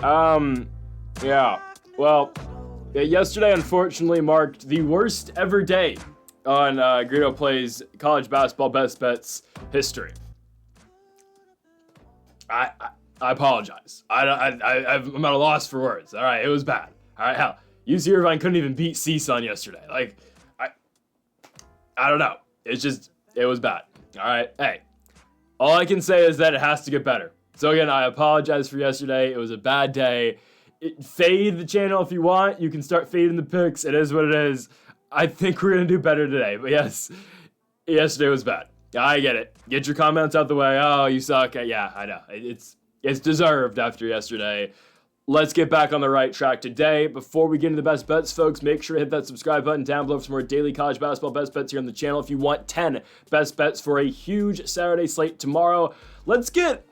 Yeah. Well, yesterday unfortunately marked the worst ever day on Greedo Plays College Basketball Best Bets history. I apologize. I'm at a loss for words. All right, it was bad. All right, hell, UC Irvine couldn't even beat CSUN yesterday. Like, I don't know. It was bad. All right, hey, all I can say is that it has to get better. So again, I apologize for yesterday. It was a bad day. Fade the channel if you want. You can start fading the picks. It is what it is. I think we're going to do better today. But yes, yesterday was bad. I get it. Get your comments out the way. Oh, you suck. Yeah, I know. It's deserved after yesterday. Let's get back on the right track today. Before we get into the best bets, folks, make sure to hit that subscribe button down below for some more daily college basketball best bets here on the channel. If you want 10 best bets for a huge Saturday slate tomorrow, let's get,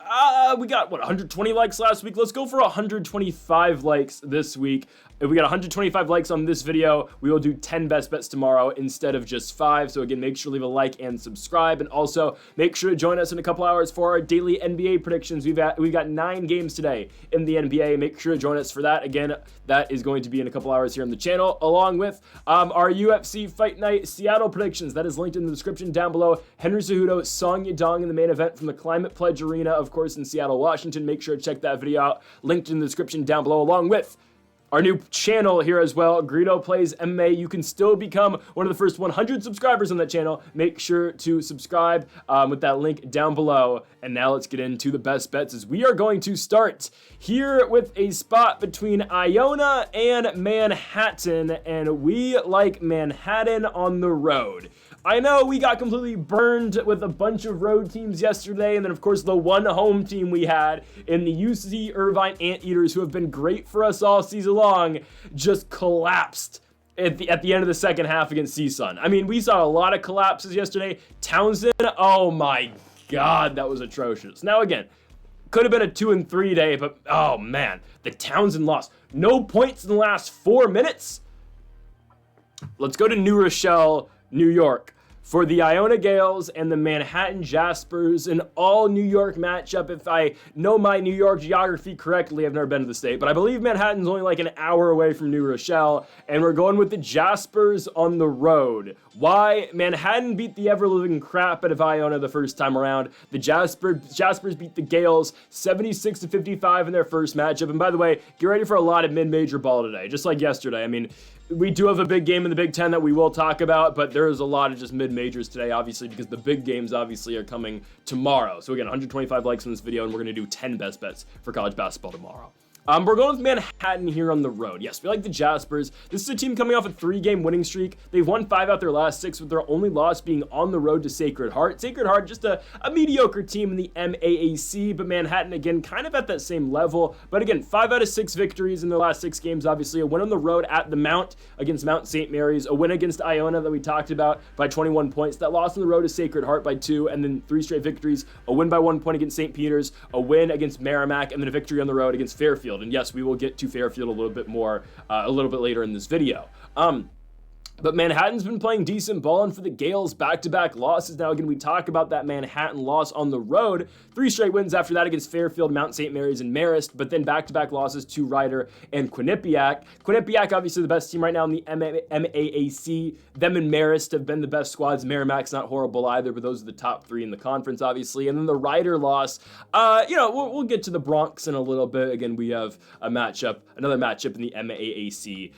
we got, 120 likes last week? Let's go for 125 likes this week. If we got 125 likes on this video, we will do 10 best bets tomorrow instead of just 5. So again, make sure to leave a like and subscribe. And also, make sure to join us in a couple hours for our daily NBA predictions. We've got 9 games today in the NBA. Make sure to join us for that. Again, that is going to be in a couple hours here on the channel, along with our UFC Fight Night Seattle predictions. That is linked in the description down below. Henry Cejudo, Song Yadong in the main event from the Climate Pledge Arena, of course, in Seattle, Washington. Make sure to check that video out, linked in the description down below, along with our new channel here as well, Greedo Plays MMA. You can still become one of the first 100 subscribers on that channel. Make sure to subscribe with that link down below. And now let's get into the best bets as we are going to start here with a spot between Iona and Manhattan. And we like Manhattan on the road. I know we got completely burned with a bunch of road teams yesterday, and then of course the one home team we had in the UC Irvine Anteaters, who have been great for us all season long, just collapsed at the end of the second half against CSUN. I mean, we saw a lot of collapses yesterday. Townsend, oh my God, that was atrocious. Now again, could have been a 2-3 day, but oh man, the Townsend loss. No points in the last 4 minutes. Let's go to New Rochelle, New York, for the Iona Gales and the Manhattan Jaspers, an all-New York matchup. If I know my New York geography correctly, I've never been to the state, but I believe Manhattan's only like an hour away from New Rochelle, and we're going with the Jaspers on the road. Why? Manhattan beat the ever-living crap out of Iona the first time around. The Jaspers beat the Gales 76-55 in their first matchup, and by the way, get ready for a lot of mid-major ball today, just like yesterday. I mean, we do have a big game in the Big Ten that we will talk about, but there is a lot of just mid-majors today, obviously, because the big games, obviously, are coming tomorrow. So again, 125 likes on this video, and we're going to do 10 best bets for college basketball tomorrow. We're going with Manhattan here on the road. Yes, we like the Jaspers. This is a team coming off a 3-game winning streak. They've won 5 out their last 6, with their only loss being on the road to Sacred Heart. Sacred Heart, just a mediocre team in the MAAC, but Manhattan, again, kind of at that same level. But again, 5 out of 6 victories in their last 6 games, obviously. A win on the road at the Mount against Mount St. Mary's. A win against Iona that we talked about by 21 points. That loss on the road to Sacred Heart by 2, and then 3 straight victories. A win by 1 point against St. Peter's. A win against Merrimack, and then a victory on the road against Fairfield. And yes, we will get to Fairfield a little bit more, a little bit later in this video. But Manhattan's been playing decent ball, and for the Gales, back-to-back losses. Now, again, we talk about that Manhattan loss on the road. 3 straight wins after that against Fairfield, Mount St. Mary's, and Marist, but then back-to-back losses to Ryder and Quinnipiac. Quinnipiac, obviously the best team right now in the MAAC. Them and Marist have been the best squads. Merrimack's not horrible either, but those are the top 3 in the conference, obviously. And then the Ryder loss, we'll get to the Bronx in a little bit. Again, we have another matchup in the MAAC.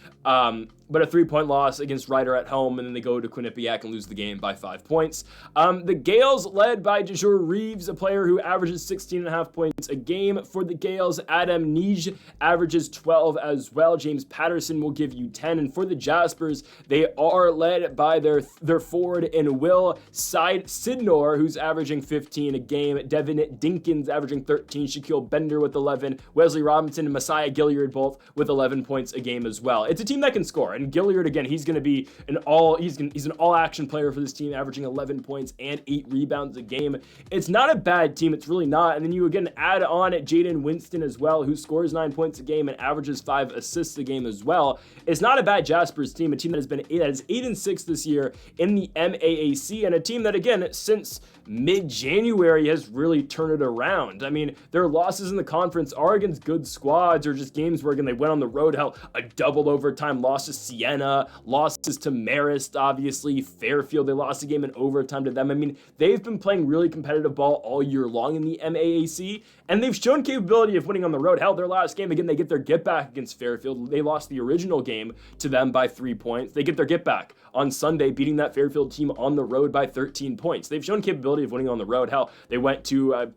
But a 3-point loss against Ryder at home, and then they go to Quinnipiac and lose the game by 5 points. The Gales, led by Jajur Reeves, a player who averages 16.5 points a game for the Gales. Adam Nij averages 12 as well. James Patterson will give you 10. And for the Jaspers, they are led by their forward in Will Sidnor, who's averaging 15 a game. Devin Dinkins averaging 13. Shaquille Bender with 11. Wesley Robinson and Messiah Gilliard both with 11 points a game as well. It's a team that can score. And And Gilliard, again, he's going to be he's an all-action player for this team, averaging 11 points and 8 rebounds a game. It's not a bad team. It's really not. And then you, again, add on Jaden Winston as well, who scores 9 points a game and averages 5 assists a game as well. It's not a bad Jaspers team, a team that is 8-6 this year in the MAAC, and a team that, again, since mid-January has really turned it around. I mean, their losses in the conference are against good squads or just games where, again, they went on the road. Hell, a double overtime loss to Siena, losses to Marist, obviously, Fairfield, they lost a game in overtime to them. I mean, they've been playing really competitive ball all year long in the MAAC, and they've shown capability of winning on the road. Hell, their last game, again, they get their get back against Fairfield. They lost the original game to them by 3 points. They get their get back on Sunday, beating that Fairfield team on the road by 13 points. They've shown capability of winning on the road. Hell, they went to,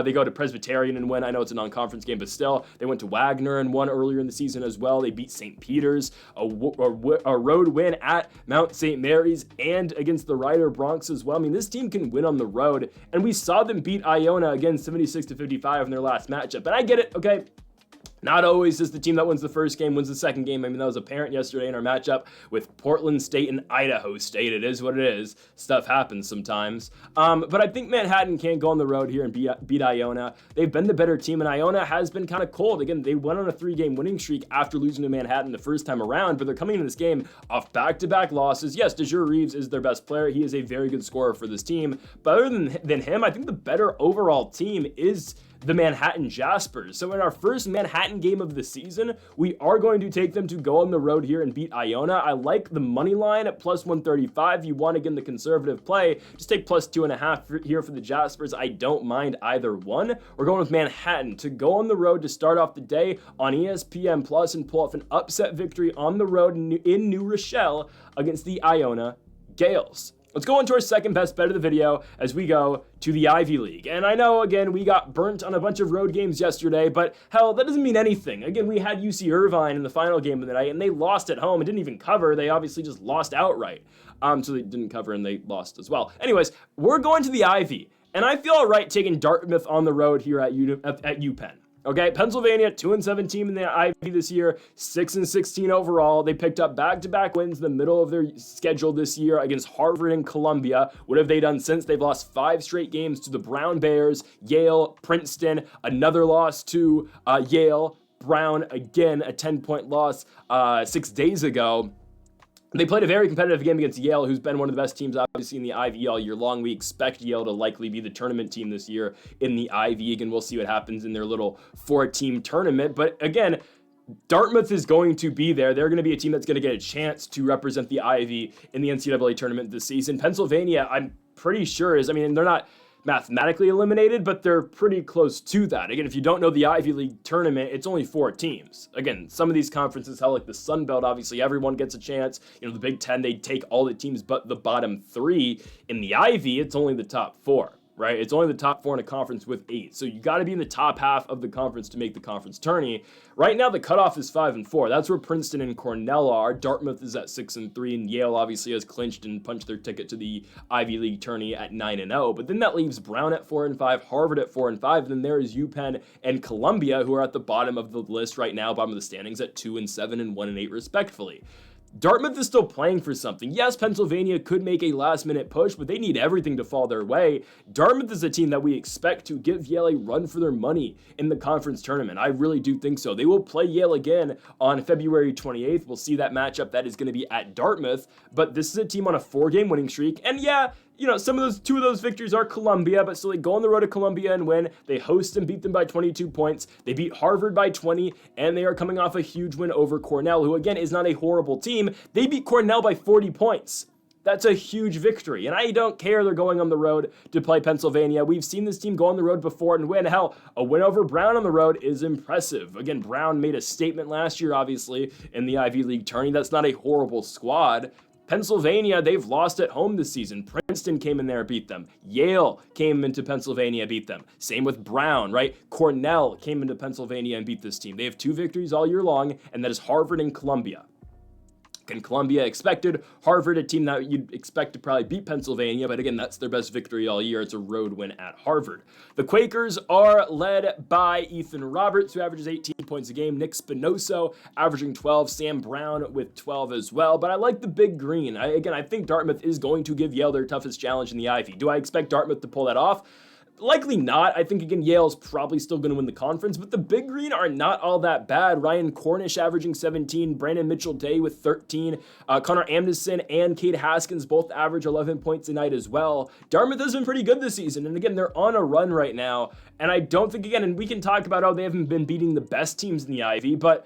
they go to Presbyterian and win. I know it's a non-conference game, but still, they went to Wagner and won earlier in the season as well. They beat St. Peter's, a road win at Mount St. Mary's, and against the Rider Bronx as well. I mean, this team can win on the road, and we saw them beat Iona again 76-55 in their last matchup. And I get it, okay? Not always is the team that wins the first game wins the second game. I mean, that was apparent yesterday in our matchup with Portland State and Idaho State. It is what it is. Stuff happens sometimes. But I think Manhattan can't go on the road here and beat Iona. They've been the better team, and Iona has been kind of cold. Again, they went on a 3-game winning streak after losing to Manhattan the first time around, but they're coming into this game off back-to-back losses. Yes, DeJure Reeves is their best player. He is a very good scorer for this team. But other than him, I think the better overall team is the Manhattan Jaspers. So in our first Manhattan game of the season, we are going to take them to go on the road here and beat Iona. I like the money line at plus 135. You want to get the conservative play, just take plus 2.5 here for the Jaspers. I don't mind either one. We're going with Manhattan to go on the road to start off the day on ESPN Plus and pull off an upset victory on the road in New Rochelle against the Iona Gales. Let's go into our second best bet of the video as we go to the Ivy League. And I know, again, we got burnt on a bunch of road games yesterday, but hell, that doesn't mean anything. Again, we had UC Irvine in the final game of the night, and they lost at home and didn't even cover. They obviously just lost outright. So they didn't cover and they lost as well. Anyways, we're going to the Ivy, and I feel all right taking Dartmouth on the road here at UPenn. Okay, Pennsylvania, 2-7 team in the Ivy this year, 6-16 overall. They picked up back-to-back wins in the middle of their schedule this year against Harvard and Columbia. What have they done since? They've lost 5 straight games to the Brown Bears, Yale, Princeton, another loss to Yale, Brown, again, a 10-point loss 6 days ago. They played a very competitive game against Yale, who's been one of the best teams, obviously, in the Ivy all year long. We expect Yale to likely be the tournament team this year in the Ivy. Again, we'll see what happens in their little 4-team tournament. But again, Dartmouth is going to be there. They're going to be a team that's going to get a chance to represent the Ivy in the NCAA tournament this season. Pennsylvania, I'm pretty sure is, I mean, they're not mathematically eliminated, but they're pretty close to that. Again, if you don't know the Ivy League tournament, it's only 4 teams. Again, some of these conferences, hell, like the Sun Belt, obviously everyone gets a chance. You know, the Big Ten, they take all the teams but the bottom 3. In the Ivy, it's only the top 4. Right? It's only the top 4 in a conference with 8. So you got to be in the top half of the conference to make the conference tourney. Right now, the cutoff is 5-4. That's where Princeton and Cornell are. Dartmouth is at 6-3, and Yale obviously has clinched and punched their ticket to the Ivy League tourney at 9-0. But then that leaves Brown at 4-5, Harvard at 4-5. Then there is UPenn and Columbia, who are at the bottom of the list right now, bottom of the standings at 2-7 and 1-8 respectively. Dartmouth is still playing for something. Yes, Pennsylvania could make a last-minute push, but they need everything to fall their way. Dartmouth is a team that we expect to give Yale a run for their money in the conference tournament. I really do think so. They will play Yale again on February 28th. We'll see that matchup. That is going to be at Dartmouth, but this is a team on a 4-game winning streak, and yeah, you know, two of those victories are Columbia, but still they go on the road to Columbia and win. They host and beat them by 22 points. They beat Harvard by 20, and they are coming off a huge win over Cornell, who again is not a horrible team. They beat Cornell by 40 points. That's a huge victory, and I don't care they're going on the road to play Pennsylvania. We've seen this team go on the road before and win. Hell, a win over Brown on the road is impressive. Again, Brown made a statement last year, obviously, in the Ivy League tourney. That's not a horrible squad. Pennsylvania, they've lost at home this season. Princeton came in there, beat them. Yale came into Pennsylvania, beat them. Same with Brown, right? Cornell came into Pennsylvania and beat this team. They have 2 victories all year long, and that is Harvard and Columbia. Again, Columbia expected. Harvard, a team that you'd expect to probably beat Pennsylvania, but again, that's their best victory all year. It's a road win at Harvard. The Quakers are led by Ethan Roberts, who averages 18 points a game. Nick Spinoso averaging 12. Sam Brown with 12 as well. But I like the big green. I think Dartmouth is going to give Yale their toughest challenge in the Ivy. Do I expect Dartmouth to pull that off? Likely not. I think, again, Yale's probably still going to win the conference, but the Big Green are not all that bad. Ryan Cornish averaging 17, Brandon Mitchell-Day with 13, Connor Amundsen and Cade Haskins both average 11 points a night as well. Dartmouth has been pretty good this season, and again, they're on a run right now, and I don't think, again, and we can talk about how they haven't been beating the best teams in the Ivy, but,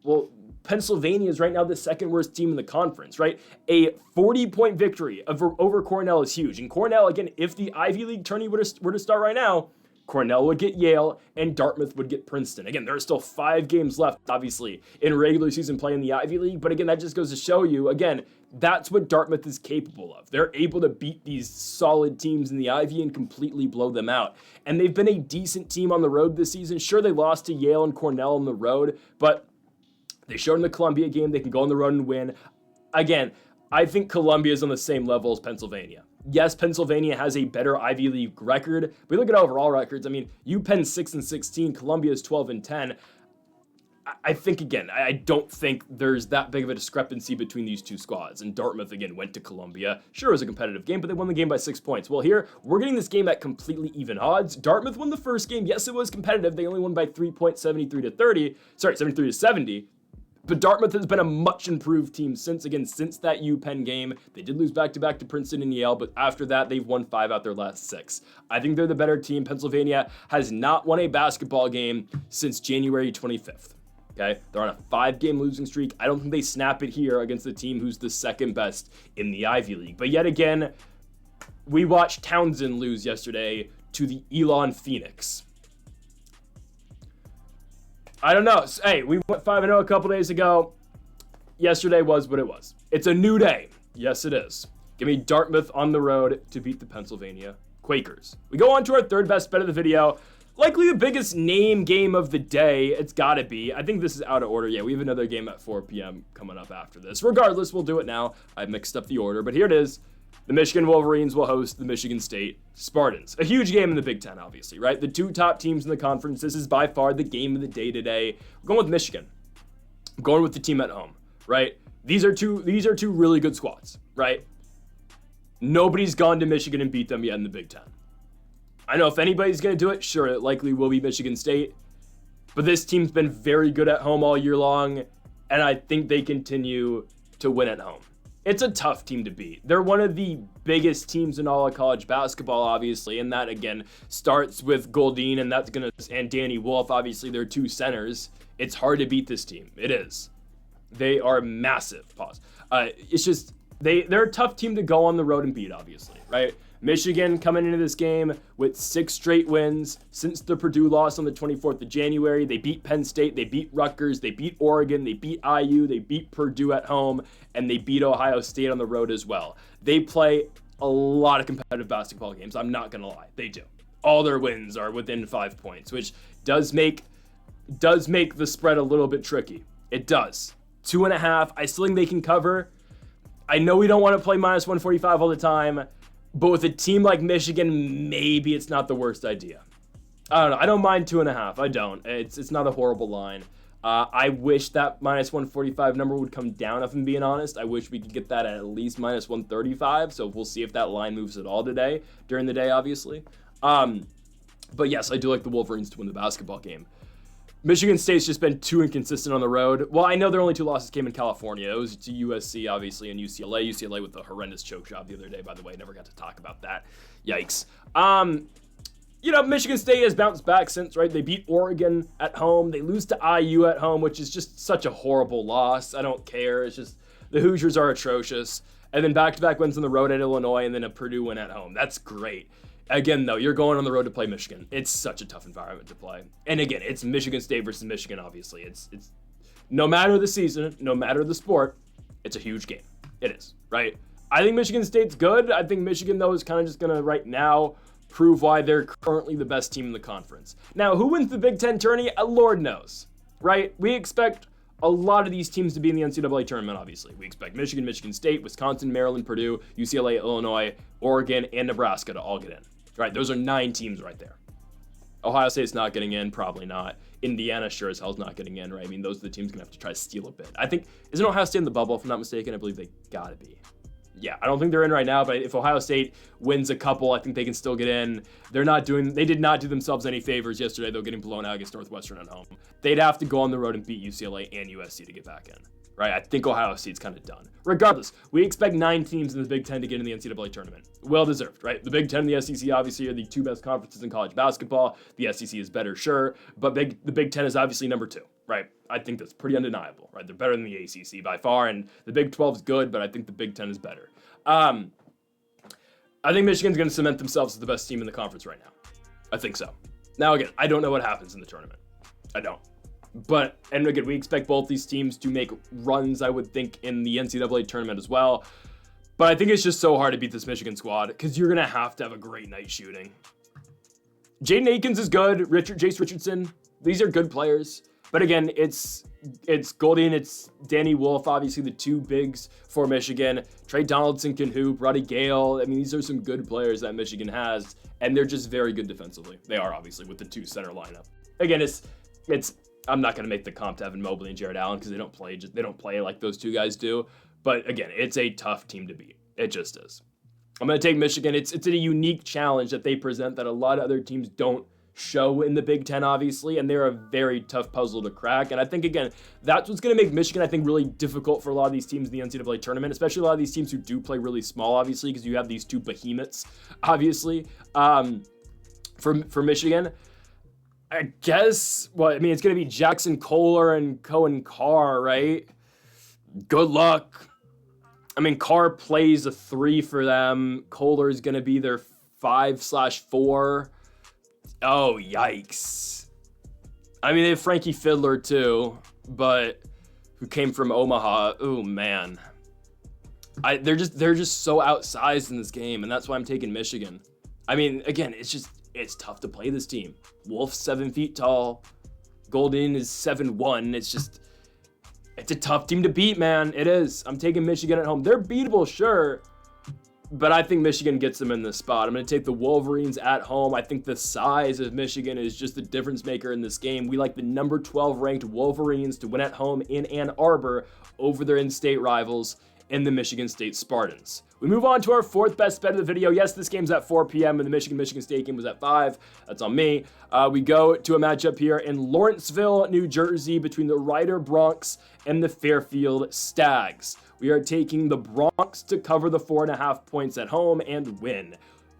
well, Pennsylvania is right now the second worst team in the conference, right? A 40-point victory over Cornell is huge. And Cornell, again, if the Ivy League tourney were to start right now, Cornell would get Yale and Dartmouth would get Princeton. Again, there are still 5 games left, obviously, in regular season play in the Ivy League. But again, that just goes to show you, again, that's what Dartmouth is capable of. They're able to beat these solid teams in the Ivy and completely blow them out. And they've been a decent team on the road this season. Sure, they lost to Yale and Cornell on the road, but they showed in the Columbia game they can go on the road and win. Again, I think Columbia is on the same level as Pennsylvania. Yes, Pennsylvania has a better Ivy League record. We look at overall records. I mean, UPenn's 6-16, Columbia's 12-10. I think, again, I don't think there's that big of a discrepancy between these two squads. And Dartmouth, again, went to Columbia. Sure, it was a competitive game, but they won the game by 6 points. Well, here, we're getting this game at completely even odds. Dartmouth won the first game. Yes, it was competitive. They only won by 3 points, 73-70. But Dartmouth has been a much improved team since that UPenn game. They did lose back-to-back to Princeton and Yale, but after that, they've won 5 out their last 6. I think they're the better team. Pennsylvania has not won a basketball game since January 25th. Okay, they're on a 5-game losing streak. I don't think they snap it here against the team who's the second best in the Ivy League. But yet again, we watched Townsend lose yesterday to the Elon Phoenix. I don't know. Hey, we went 5-0 a couple days ago. Yesterday was what it was. It's a new day. Yes, it is. Give me Dartmouth on the road to beat the Pennsylvania Quakers. We go on to our third best bet of the video. Likely the biggest name game of the day. It's got to be. I think this is out of order. Yeah, we have another game at 4 p.m. coming up after this. Regardless, we'll do it now. I mixed up the order, but here it is. The Michigan Wolverines will host the Michigan State Spartans. A huge game in the Big Ten, obviously, right? The 2 top teams in the conference. This is by far the game of the day today. We're going with Michigan. I'm going with the team at home, right? These are two really good squads, right? Nobody's gone to Michigan and beat them yet in the Big Ten. I know if anybody's going to do it, sure, it likely will be Michigan State. But this team's been very good at home all year long, and I think they continue to win at home. It's a tough team to beat. They're one of the biggest teams in all of college basketball, obviously, and that, again, starts with Goldine, and Danny Wolf, obviously, they're 2 centers. It's hard to beat this team. It is. They are massive. Pause. It's just, they're a tough team to go on the road and beat, obviously, right? Michigan coming into this game with 6 straight wins since the Purdue loss on the 24th of January. They beat Penn State, they beat Rutgers, they beat Oregon, they beat IU, they beat Purdue at home, and they beat Ohio State on the road as well. They play a lot of competitive basketball games. I'm not going to lie. They do. All their wins are within 5 points, which does make the spread a little bit tricky. It does. 2.5. I still think they can cover. I know we don't want to play minus 145 all the time, but with a team like Michigan, maybe it's not the worst idea. I don't know. I don't mind 2.5. I don't. It's not a horrible line. I wish that minus 145 number would come down, if I'm being honest. I wish we could get that at least minus 135. So we'll see if that line moves at all today, during the day, obviously. But yes, I do like the Wolverines to win the basketball game. Michigan State's just been too inconsistent on the road. Well, I know their only 2 losses came in California. It was to USC, obviously, and UCLA. UCLA with a horrendous choke job the other day, by the way. Never got to talk about that. Yikes. Michigan State has bounced back since, right? They beat Oregon at home. They lose to IU at home, which is just such a horrible loss. I don't care. It's just the Hoosiers are atrocious. And then back-to-back wins on the road at Illinois and then a Purdue win at home. That's great. Again, though, you're going on the road to play Michigan. It's such a tough environment to play. And again, it's Michigan State versus Michigan, obviously. It's no matter the season, no matter the sport, it's a huge game. It is, right? I think Michigan State's good. I think Michigan, though, is kind of just going to, right now, prove why they're currently the best team in the conference. Now, who wins the Big Ten tourney? Lord knows, right? We expect a lot of these teams to be in the NCAA tournament, obviously. We expect Michigan, Michigan State, Wisconsin, Maryland, Purdue, UCLA, Illinois, Oregon, and Nebraska to all get in. Right, those are 9 teams right there. Ohio State's not getting in, probably not. Indiana sure as hell's not getting in, right? I mean, those are the teams gonna have to try to steal a bit. I think, isn't Ohio State in the bubble, if I'm not mistaken? I believe they gotta be. Yeah, I don't think they're in right now, but if Ohio State wins a couple, I think they can still get in. They did not do themselves any favors yesterday, though, getting blown out against Northwestern at home. They'd have to go on the road and beat UCLA and USC to get back in, right? I think Ohio State's kind of done. Regardless, we expect 9 teams in the Big Ten to get in the NCAA tournament. Well deserved, right? The Big Ten and the SEC obviously are the 2 best conferences in college basketball. The SEC is better, sure, but the Big Ten is obviously number 2, right? I think that's pretty undeniable, right? They're better than the ACC by far, and the Big 12 is good, but I think the Big Ten is better. I think Michigan's going to cement themselves as the best team in the conference right now. I think so. Now, again, I don't know what happens in the tournament. I don't. But, and again, we expect both these teams to make runs, I would think, in the NCAA tournament as well. But I think it's just so hard to beat this Michigan squad because you're going to have a great night shooting. Jaden Akins is good. Jace Richardson, these are good players. But again, it's Golding, it's Danny Wolf, obviously the 2 bigs for Michigan. Trey Donaldson can hoop, Roddy Gale. I mean, these are some good players that Michigan has, and they're just very good defensively. They are, obviously, with the 2 center lineup. Again, I'm not going to make the comp to Evan Mobley and Jared Allen because they don't play like those 2 guys do. But again, it's a tough team to beat. It just is. I'm going to take Michigan. It's a unique challenge that they present that a lot of other teams don't show in the Big Ten, obviously, and they're a very tough puzzle to crack. And I think, again, that's what's going to make Michigan, I think, really difficult for a lot of these teams in the NCAA tournament, especially a lot of these teams who do play really small, obviously, because you have these 2 behemoths, obviously, for Michigan. I guess, well, I mean, it's going to be Jackson Kohler and Cohen Carr, right? Good luck. I mean, Carr plays a 3 for them. Kohler is going to be their 5/4. Oh, yikes. I mean, they have Frankie Fiddler, too, but who came from Omaha. Oh, man. They're just so outsized in this game, and that's why I'm taking Michigan. I mean, again, it's tough to play this team. Wolf's 7 feet tall. Goldin is 7'1". It's a tough team to beat, man. It is. I'm taking Michigan at home. They're beatable, sure, but I think Michigan gets them in this spot. I'm going to take the Wolverines at home. I think the size of Michigan is just the difference maker in this game. We like the number 12 ranked Wolverines to win at home in Ann Arbor over their in-state rivals in the Michigan State Spartans. We move on to our 4th best bet of the video. Yes, this game's at 4 p.m. and the Michigan State game was at 5. That's on me. We go to a matchup here in Lawrenceville, New Jersey between the Rider Broncs and the Fairfield Stags. We are taking the Broncs to cover the 4.5 points at home and win.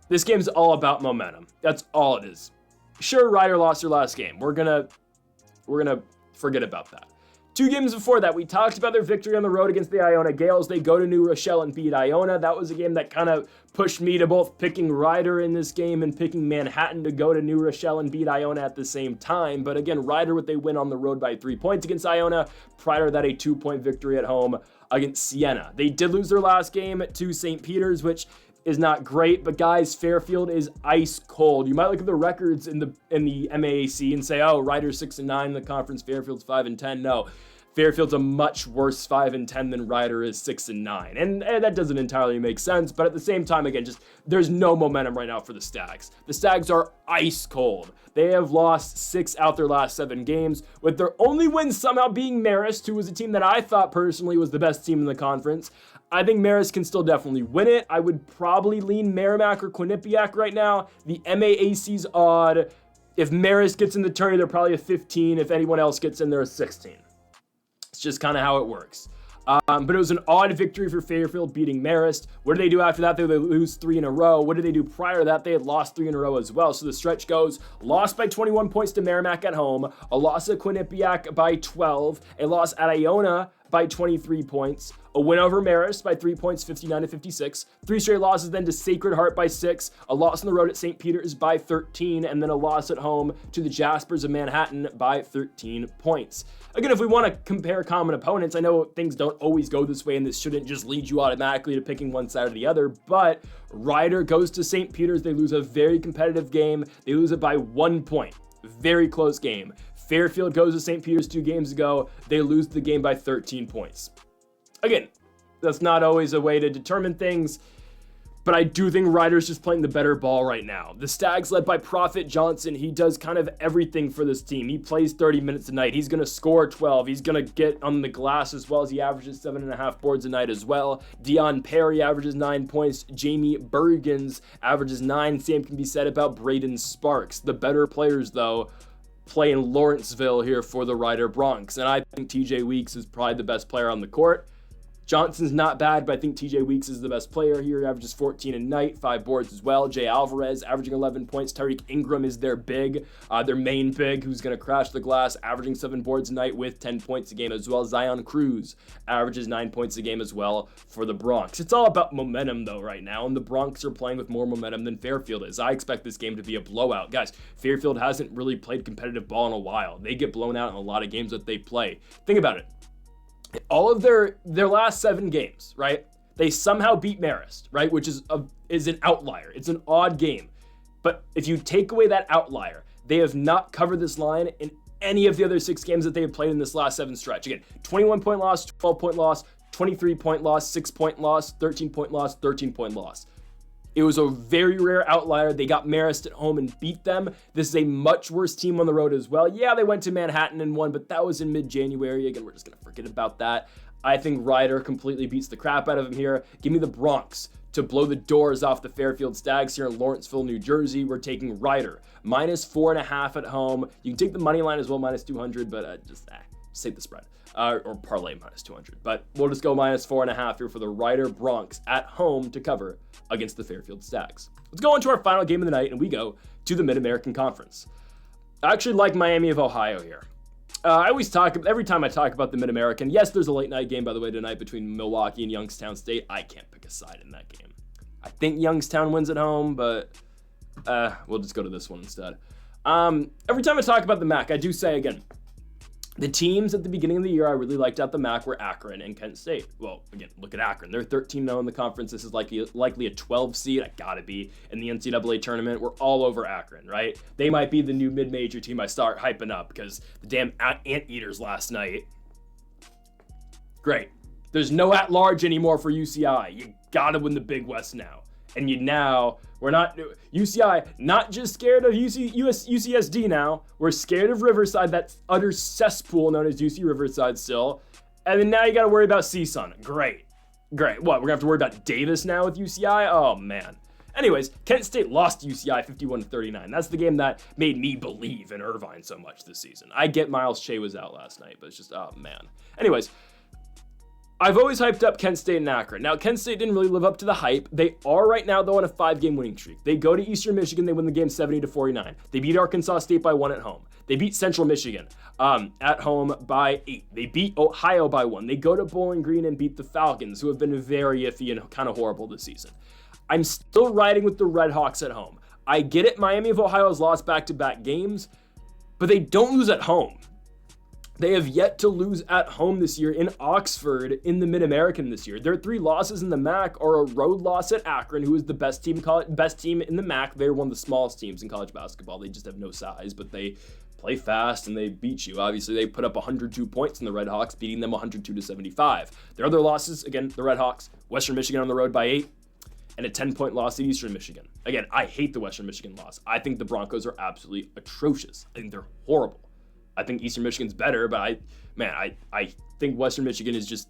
This game's all about momentum. That's all it is. Sure, Rider lost their last game. We're gonna forget about that. 2 games before that, we talked about their victory on the road against the Iona Gales. They go to New Rochelle and beat Iona. That was a game that kind of pushed me to both picking Rider in this game and picking Manhattan to go to New Rochelle and beat Iona at the same time. But again, Rider with a win on the road by 3 points against Iona. Prior to that, a 2-point victory at home against Siena. They did lose their last game to St. Peter's, which is not great, but guys, Fairfield is ice cold. You might look at the records in the MAAC and say, oh, Rider's 6-9 in the conference, Fairfield's 5-10. No, Fairfield's a much worse 5-10 than Rider is 6-9, and that doesn't entirely make sense. But at the same time, again, just there's no momentum right now for the Stags. The Stags are ice cold. They have lost 6 out their last 7 games, with their only win somehow being Marist, who was a team that I thought personally was the best team in the conference. I think Marist can still definitely win it. I would probably lean Merrimack or Quinnipiac right now. The MAAC's odd. If Marist gets in the tourney, they're probably a 15. If anyone else gets in, they're a 16. It's just kind of how it works. But it was an odd victory for Fairfield beating Marist. What did they do after that? They lose 3 in a row. What did they do prior to that? They had lost 3 in a row as well. So the stretch goes, lost by 21 points to Merrimack at home, a loss at Quinnipiac by 12, a loss at Iona by 23 points, a win over Marist by 3 points, 59-56, 3 straight losses then to Sacred Heart by 6, a loss on the road at St. Peter's by 13, and then a loss at home to the Jaspers of Manhattan by 13 points. Again, if we want to compare common opponents, I know things don't always go this way, and this shouldn't just lead you automatically to picking one side or the other, but Rider goes to St. Peter's. They lose a very competitive game. They lose it by 1 point. Very close game. Fairfield goes to St. Peter's 2 games ago. They lose the game by 13 points. Again, that's not always a way to determine things, but I do think Ryder's just playing the better ball right now. The Stags led by Prophet Johnson. He does kind of everything for this team. He plays 30 minutes a night. He's going to score 12. He's going to get on the glass as well as he averages 7.5 boards a night as well. Dion Perry averages 9 points. Jamie Bergens averages 9. Same can be said about Braden Sparks. The better players, though, play in Lawrenceville here for the Ryder Bronx. And I think TJ Weeks is probably the best player on the court. Johnson's not bad, but I think TJ Weeks is the best player here. He averages 14 a night, 5 boards as well. Jay Alvarez averaging 11 points. Tariq Ingram is their main big, who's going to crash the glass, averaging 7 boards a night with 10 points a game as well. Zion Cruz averages 9 points a game as well for the Bronx. It's all about momentum, though, right now, and the Bronx are playing with more momentum than Fairfield is. I expect this game to be a blowout. Guys, Fairfield hasn't really played competitive ball in a while. They get blown out in a lot of games that they play. Think about it. All of their last 7 games, right? They somehow beat Marist, right? Which is an outlier. It's an odd game. But if you take away that outlier, they have not covered this line in any of the other 6 games that they have played in this last 7 stretch. Again, 21-point loss, 12-point loss, 23-point loss, 6-point loss, 13-point loss, 13-point loss. It was a very rare outlier. They got Marist at home and beat them. This is a much worse team on the road as well. Yeah, they went to Manhattan and won, but that was in mid-January. Again, we're just going to forget about that. I think Ryder completely beats the crap out of him here. Give me the Bronx to blow the doors off the Fairfield Stags here in Lawrenceville, New Jersey. We're taking Ryder. -4.5 at home. You can take the money line as well, -200, but just save the spread. Or parlay -200. But we'll just go -4.5 here for the Ryder Bronx at home to cover against the Fairfield Stags. Let's go on to our final game of the night, and we go to the Mid-American Conference. I actually like Miami of Ohio here. Every time I talk about the Mid-American, yes, there's a late night game, by the way, tonight between Milwaukee and Youngstown State. I can't pick a side in that game. I think Youngstown wins at home, but we'll just go to this one instead. Every time I talk about the MAC, I do say again, the teams at the beginning of the year I really liked at the MAC were Akron and Kent State. Well, again, look at Akron. They're 13-0 in the conference. This is likely a 12 seed. I gotta be in the NCAA tournament. We're all over Akron, right? They might be the new mid-major team I start hyping up because the damn Anteaters last night. Great. There's no at-large anymore for UCI. You gotta win the Big West now. And UCI, not just scared of UCSD now, we're scared of Riverside, that utter cesspool known as UC Riverside still. And then now you got to worry about CSUN. Great. What, we're going to have to worry about Davis now with UCI? Oh, man. Anyways, Kent State lost to UCI 51-39. That's the game that made me believe in Irvine so much this season. I get Miles Shea was out last night, but it's just, oh, man. Anyways, I've always hyped up Kent State and Akron. Now, Kent State didn't really live up to the hype. They are right now, though, on a 5-game winning streak. They go to Eastern Michigan. They win the game 70-49. They beat Arkansas State by 1 at home. They beat Central Michigan at home by 8. They beat Ohio by 1. They go to Bowling Green and beat the Falcons, who have been very iffy and kind of horrible this season. I'm still riding with the Red Hawks at home. I get it. Miami of Ohio has lost back-to-back games, but they don't lose at home. They have yet to lose at home this year in Oxford in the Mid-American this year. Their 3 losses in the MAC are a road loss at Akron, who is the best team in the MAC. They're one of the smallest teams in college basketball. They just have no size, but they play fast and they beat you. Obviously, they put up 102 points in the Red Hawks, beating them 102-75. Their other losses, again, the Red Hawks, Western Michigan on the road by 8, and a 10-point loss at Eastern Michigan. Again, I hate the Western Michigan loss. I think the Broncos are absolutely atrocious. I think they're horrible. I think Eastern Michigan's better, but I think Western Michigan is just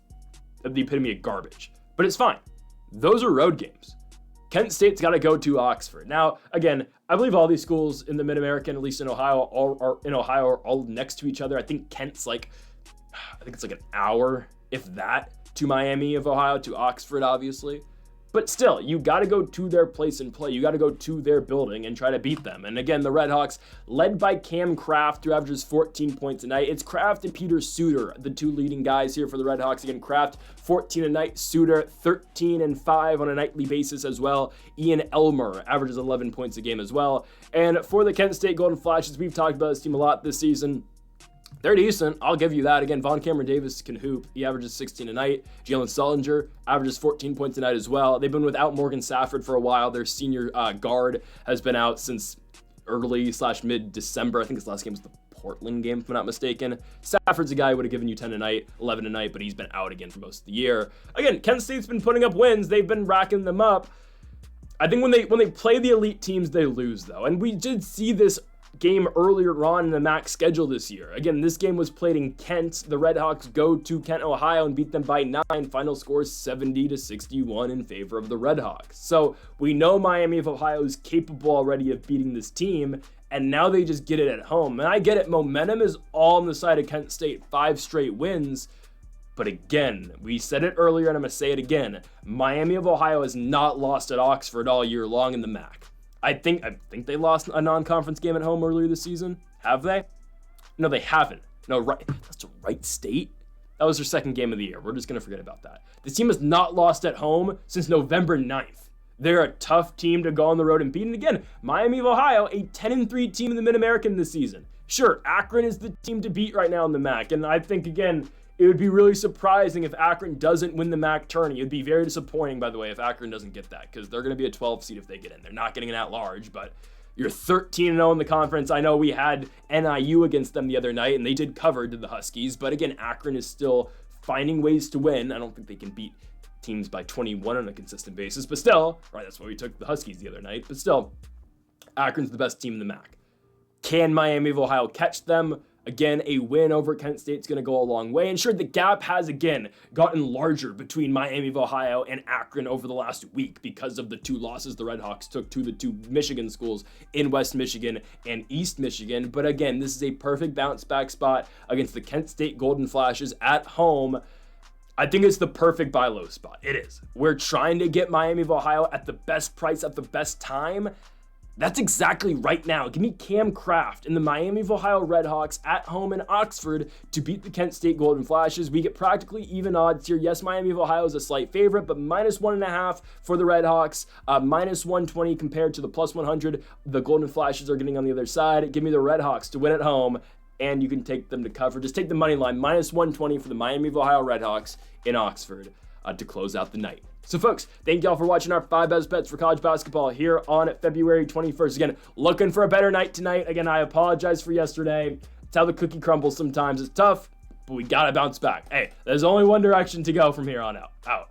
the epitome of garbage. But it's fine. Those are road games. Kent State's got to go to Oxford. Now, again, I believe all these schools in the Mid-American, at least in Ohio, are all next to each other. I think Kent's it's like an hour, if that, to Miami of Ohio, to Oxford, obviously. But still, you got to go to their place and play. You got to go to their building and try to beat them. And again, the Red Hawks, led by Cam Kraft, who averages 14 points a night. It's Kraft and Peter Suter, the 2 leading guys here for the Red Hawks. Again, Kraft, 14 a night. Suter, 13 and 5 on a nightly basis as well. Ian Elmer averages 11 points a game as well. And for the Kent State Golden Flashes, we've talked about this team a lot this season. They're decent. I'll give you that. Again, Von Cameron Davis can hoop. He averages 16 a night. Jalen Sullinger averages 14 points a night as well. They've been without Morgan Safford for a while. Their senior guard has been out since early/mid-December. I think his last game was the Portland game, if I'm not mistaken. Stafford's a guy who would have given you 10 a night, 11 a night, but he's been out again for most of the year. Again, Kent State's been putting up wins. They've been racking them up. I think when they play the elite teams, they lose, though. And we did see this game earlier on in the MAC schedule this year. Again, this game was played in Kent. The Redhawks go to Kent, Ohio, and beat them by 9. Final score 70-61 in favor of the Redhawks. So we know Miami of Ohio is capable already of beating this team, and now they just get it at home. And I get it, momentum is all on the side of Kent State, 5 straight wins. But again, we said it earlier, and I'm going to say it again. Miami of Ohio has not lost at Oxford all year long in the MAC. I think they lost a non-conference game at home earlier this season. Have they? No, they haven't. No, right. That's the right state. That was their second game of the year. We're just going to forget about that. This team has not lost at home since November 9th. They're a tough team to go on the road and beat. And again, Miami of Ohio, a 10-3 team in the Mid-American this season. Sure, Akron is the team to beat right now in the MAC. And I think, again, it would be really surprising if Akron doesn't win the MAC tourney. It'd be very disappointing, by the way, if Akron doesn't get that, because they're going to be a 12 seed if they get in. They're not getting an at-large, but you're 13-0 in the conference. I know we had NIU against them the other night, and they did cover to the Huskies, but again, Akron is still finding ways to win. I don't think they can beat teams by 21 on a consistent basis, but still, right, that's why we took the Huskies the other night, but still, Akron's the best team in the MAC. Can Miami of Ohio catch them? Again, a win over Kent State's going to go a long way. And sure, the gap has, again, gotten larger between Miami of Ohio and Akron over the last week because of the 2 losses the Redhawks took to the 2 Michigan schools in West Michigan and East Michigan. But again, this is a perfect bounce-back spot against the Kent State Golden Flashes at home. I think it's the perfect buy low spot. It is. We're trying to get Miami of Ohio at the best price at the best time. That's exactly right now. Give me Cam Kraft and the Miami of Ohio Redhawks at home in Oxford to beat the Kent State Golden Flashes. We get practically even odds here. Yes, Miami of Ohio is a slight favorite, but -1.5 for the Redhawks, -120 compared to the +100 the Golden Flashes are getting on the other side. Give me the Redhawks to win at home, and you can take them to cover. Just take the money line, -120 for the Miami of Ohio Redhawks in Oxford to close out the night. So folks, thank y'all for watching our 5 best bets for college basketball here on February 21st. Again, looking for a better night tonight. Again, I apologize for yesterday. It's how the cookie crumbles sometimes. It's tough, but we gotta bounce back. Hey, there's only one direction to go from here on out.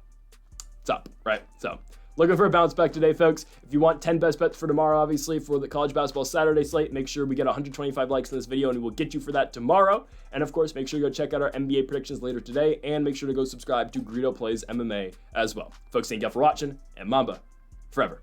It's up, right? So, looking for a bounce back today, folks. If you want 10 best bets for tomorrow, obviously, for the college basketball Saturday slate, make sure we get 125 likes in this video, and we'll get you for that tomorrow. And of course, make sure you go check out our NBA predictions later today, and make sure to go subscribe to Greedo Plays MMA as well. Folks, thank y'all for watching, and Mamba forever.